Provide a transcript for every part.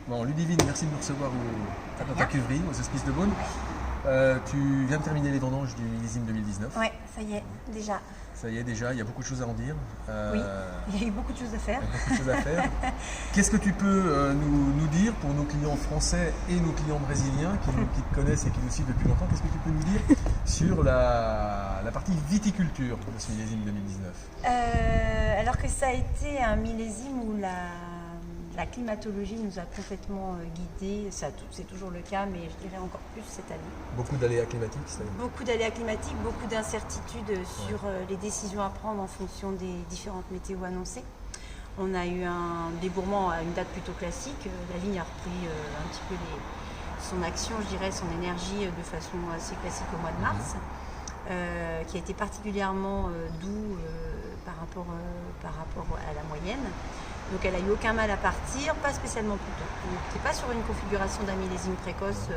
Bon, Ludivine, merci de nous recevoir dans ta cuverie, aux Hospices de Beaune. Tu viens de terminer les vendanges du millésime 2019. Ouais, ça y est, déjà. Ça y est, déjà, il y a beaucoup de choses à en dire. Oui, il y a eu beaucoup de choses à faire. Beaucoup de choses à faire. Qu'est-ce que tu peux nous dire pour nos clients français et nos clients brésiliens qui te connaissent et qui nous suivent depuis longtemps? Qu'est-ce que tu peux nous dire sur la partie viticulture de ce millésime 2019? Alors que ça a été un millésime où la climatologie nous a complètement guidés, c'est toujours le cas, mais je dirais encore plus cette année. Beaucoup d'aléas climatiques, c'est-à-dire? Beaucoup d'aléas climatiques, beaucoup d'incertitudes sur les décisions à prendre en fonction des différentes météos annoncées. On a eu un débourrement à une date plutôt classique. La vigne a repris un petit peu son action, je dirais, son énergie de façon assez classique au mois de mars, qui a été particulièrement doux par rapport à la moyenne. Donc elle n'a eu aucun mal à partir, pas spécialement plus tôt. Donc c'est pas sur une configuration d'un millésime précoce,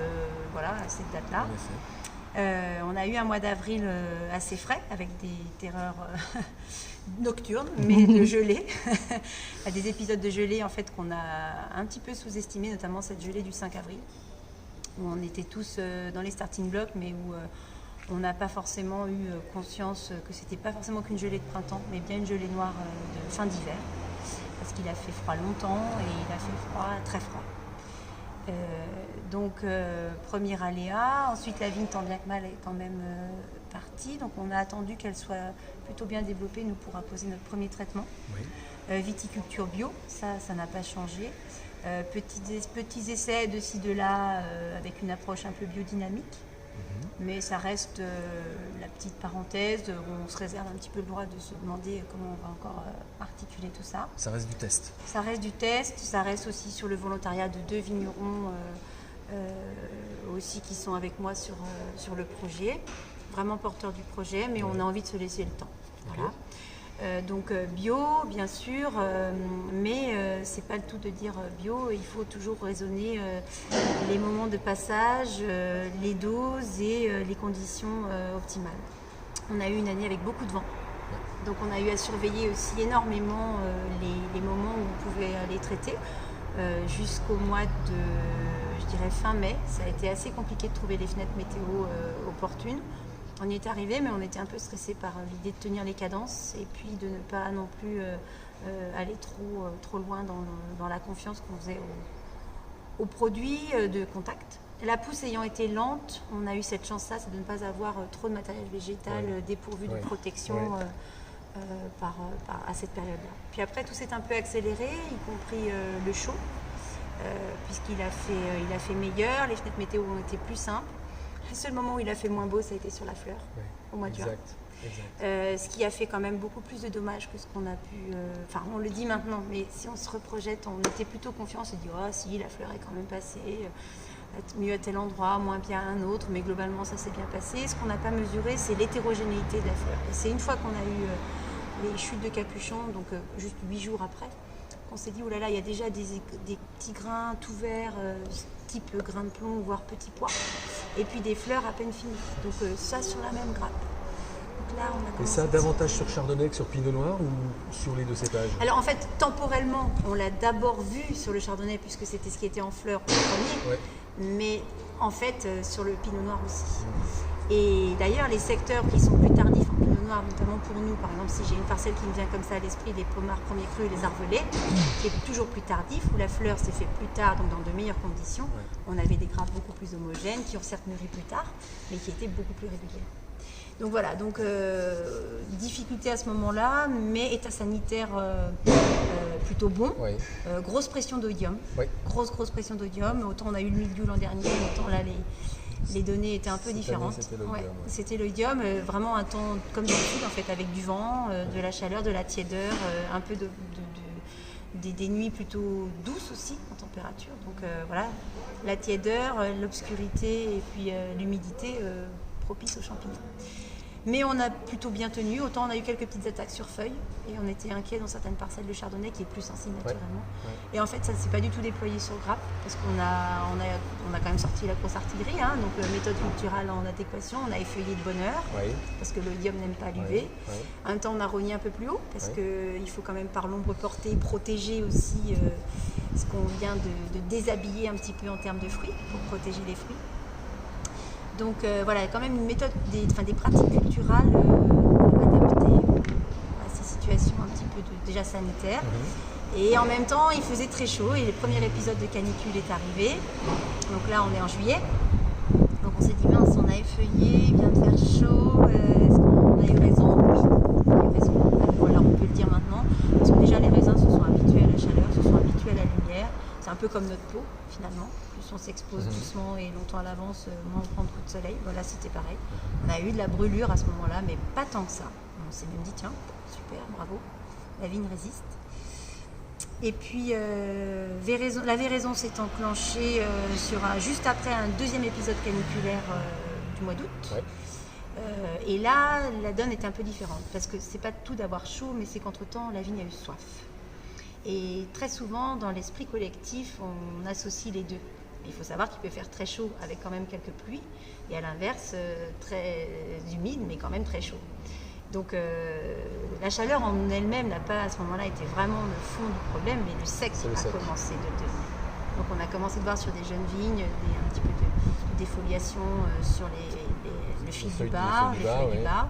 voilà, à cette date-là. On a eu un mois d'avril assez frais, avec des terreurs nocturnes, mais de gelée. Des épisodes de gelée en fait qu'on a un petit peu sous-estimés, notamment cette gelée du 5 avril, où on était tous dans les starting blocks, mais où on n'a pas forcément eu conscience que c'était pas forcément qu'une gelée de printemps, mais bien une gelée noire de fin d'hiver. Parce qu'il a fait froid longtemps et il a fait froid, très froid. Donc, premier aléa. Ensuite, la vigne, tant bien que mal, est quand même partie. Donc, on a attendu qu'elle soit plutôt bien développée, nous, pour apposer notre premier traitement. Oui. Viticulture bio, ça n'a pas changé. Petits essais de ci, de là, avec une approche un peu biodynamique. Mais ça reste la petite parenthèse où on se réserve un petit peu le droit de se demander comment on va encore articuler tout ça. Ça reste du test. Ça reste du test, ça reste aussi sur le volontariat de 2 vignerons aussi qui sont avec moi sur le projet, vraiment porteurs du projet, mais on a envie de se laisser le temps. Okay. Voilà. Donc bio, bien sûr, mais c'est pas le tout de dire bio, il faut toujours raisonner les moments de passage, les doses et les conditions optimales. On a eu une année avec beaucoup de vent, donc on a eu à surveiller aussi énormément les moments où on pouvait les traiter. Jusqu'au mois de, je dirais fin mai, ça a été assez compliqué de trouver les fenêtres météo opportunes. On y est arrivé, mais on était un peu stressé par l'idée de tenir les cadences et puis de ne pas non plus aller trop loin dans la confiance qu'on faisait aux produits de contact. La pousse ayant été lente, on a eu cette chance-là, c'est de ne pas avoir trop de matériel végétal dépourvu de protection à cette période-là. Puis après, tout s'est un peu accéléré, y compris le chaud, puisqu'il a fait meilleur, les fenêtres météo ont été plus simples. Le seul moment où il a fait moins beau, ça a été sur la fleur, au mois de juin. Ce qui a fait quand même beaucoup plus de dommages que ce qu'on a pu... Enfin, on le dit maintenant, mais si on se reprojette, on était plutôt confiants, on s'est dit « Oh si, la fleur est quand même passée, mieux à tel endroit, moins bien à un autre, mais globalement, ça s'est bien passé. » Ce qu'on n'a pas mesuré, c'est l'hétérogénéité de la fleur. Et c'est une fois qu'on a eu les chutes de capuchon, donc juste 8 jours après, qu'on s'est dit « Oh là là, il y a déjà des petits grains tout verts, type grain de plomb, voire petits pois. » Et puis des fleurs à peine finies. Donc ça sur la même grappe. Donc là, on a et ça davantage sur Chardonnay que sur Pinot Noir ou sur les deux cépages? Alors en fait, temporellement, on l'a d'abord vu sur le Chardonnay puisque c'était ce qui était en fleurs en premier. Mais en fait, sur le Pinot Noir aussi. Et d'ailleurs, les secteurs qui sont plus tardifs en Pinot Noir, notamment pour nous, par exemple, si j'ai une parcelle qui me vient comme ça à l'esprit, les pomards premiers crus et les arvelets, qui est toujours plus tardif, où la fleur s'est faite plus tard, donc dans de meilleures conditions. On avait des grappes beaucoup plus homogènes, qui ont certes mûri plus tard, mais qui étaient beaucoup plus régulières. Donc voilà, difficulté à ce moment-là, mais état sanitaire plutôt bon. Grosse pression d'oïdium, grosse pression d'oïdium. Autant on a eu le mildiou l'an dernier, autant là les données étaient un peu différentes. C'était l'oïdium, vraiment un temps comme d'habitude en fait, avec du vent, de la chaleur, de la tiédeur, un peu des nuits plutôt douces aussi en température. Donc voilà, la tiédeur, l'obscurité et puis l'humidité propice aux champignons. Mais on a plutôt bien tenu. Autant on a eu quelques petites attaques sur feuilles et on était inquiet dans certaines parcelles de chardonnay qui est plus sensible naturellement. Et en fait, ça ne s'est pas du tout déployé sur grappe parce qu'on a quand même sorti la grosse artillerie, donc méthode culturale en adéquation. On a effeuillé de bonne heure parce que le l'idiome n'aime pas l'UV. En même temps, on a rogné un peu plus haut parce qu'il faut quand même par l'ombre portée protéger aussi ce qu'on vient de déshabiller un petit peu en termes de fruits pour protéger les fruits. Donc voilà, quand même une méthode, des pratiques culturales adaptées à ces situations un petit peu déjà sanitaires. Et en même temps, il faisait très chaud et le premier épisode de canicule est arrivé. Donc là, on est en juillet. Donc on s'est dit, mince, on a effeuillé, il vient de faire chaud. Est-ce qu'on a eu raison? Oui, on a eu raison. Alors on peut le dire maintenant. Parce que déjà, les raisins se sont habitués à la chaleur, se sont habitués à la lumière. C'est un peu comme notre peau, finalement. Plus on s'expose doucement et longtemps à l'avance, moins on prend de coups de soleil. Voilà, c'était pareil. On a eu de la brûlure à ce moment-là, mais pas tant que ça. On s'est même dit, tiens, super, bravo, la vigne résiste. Et puis, la véraison s'est enclenchée juste après un deuxième épisode caniculaire du mois d'août. Et là, la donne était un peu différente, parce que c'est pas tout d'avoir chaud, mais c'est qu'entre-temps, la vigne a eu soif. Et très souvent, dans l'esprit collectif, on associe les deux. Il faut savoir qu'il peut faire très chaud avec quand même quelques pluies, et à l'inverse, très humide, mais quand même très chaud. Donc la chaleur en elle-même n'a pas à ce moment-là été vraiment le fond du problème, mais le sec a commencé de devenir. Donc on a commencé de voir sur des jeunes vignes un petit peu de défoliation sur le fil du bas, les feuilles du bas.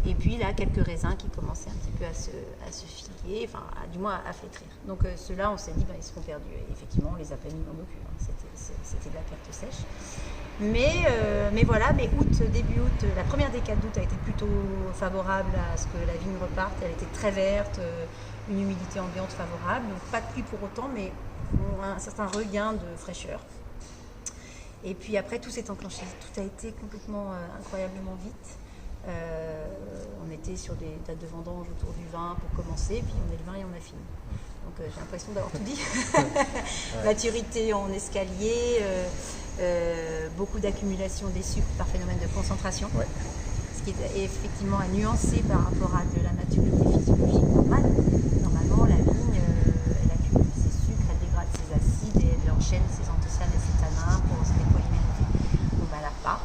Et puis là, quelques raisins qui commençaient un petit peu à se figuer, enfin du moins à flétrir. Donc ceux-là, on s'est dit, ils seront perdus. Et effectivement, on les a pas mis dans nos cuves. C'était de la perte sèche. Mais voilà, début août, la première décade d'août a été plutôt favorable à ce que la vigne reparte. Elle était très verte, une humidité ambiante favorable. Donc pas de pluie pour autant, mais un certain regain de fraîcheur. Et puis après, tout s'est enclenché. Tout a été complètement incroyablement vite. On était sur des dates de vendange autour du 20 pour commencer, puis on est le 20 et on a fini. Donc j'ai l'impression d'avoir tout dit. Maturité en escalier, beaucoup d'accumulation des sucres par phénomène de concentration, ce qui est effectivement à nuancer par rapport à de la maturité physiologique normale. Normalement, la vigne, elle accumule ses sucres, elle dégrade ses acides et elle enchaîne ses anthocyanes et ses tanins pour se dépolymériser. Donc là pas.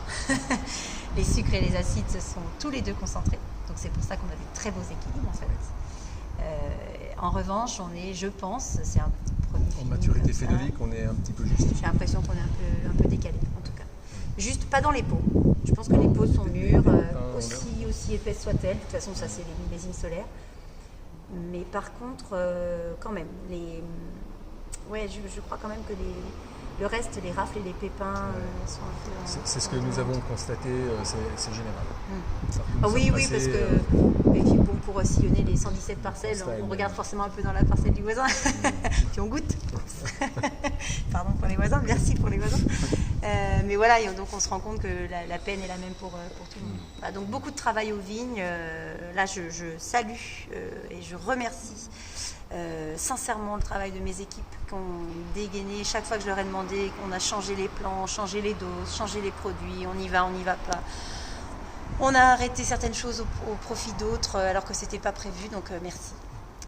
Les sucres et les acides se sont tous les deux concentrés, donc c'est pour ça qu'on a des très beaux équilibres en fait. En revanche, on est, je pense, c'est un premier en maturité phénolique, on est un petit peu juste. J'ai l'impression qu'on est un peu décalé, en tout cas. Juste pas dans les pots. Je pense que les pots sont mûrs, aussi épaisses soient-elles. De toute façon, ça c'est les millésimes solaires. Mais par contre, quand même, je crois quand même que le reste, les rafles et les pépins sont un peu... C'est ce que nous avons constaté, c'est général. Oui, parce que pour sillonner les 117 parcelles, on regarde forcément un peu dans la parcelle du voisin, puis on goûte. Pardon pour les voisins, merci pour les voisins. Mais voilà, et donc on se rend compte que la peine est la même pour tout le monde. Voilà, donc beaucoup de travail aux vignes. Là, je salue et je remercie sincèrement le travail de mes équipes qui ont dégainé chaque fois que je leur ai demandé, qu'on a changé les plans, changé les doses, changé les produits, on y va pas. On a arrêté certaines choses au profit d'autres alors que c'était pas prévu, donc merci.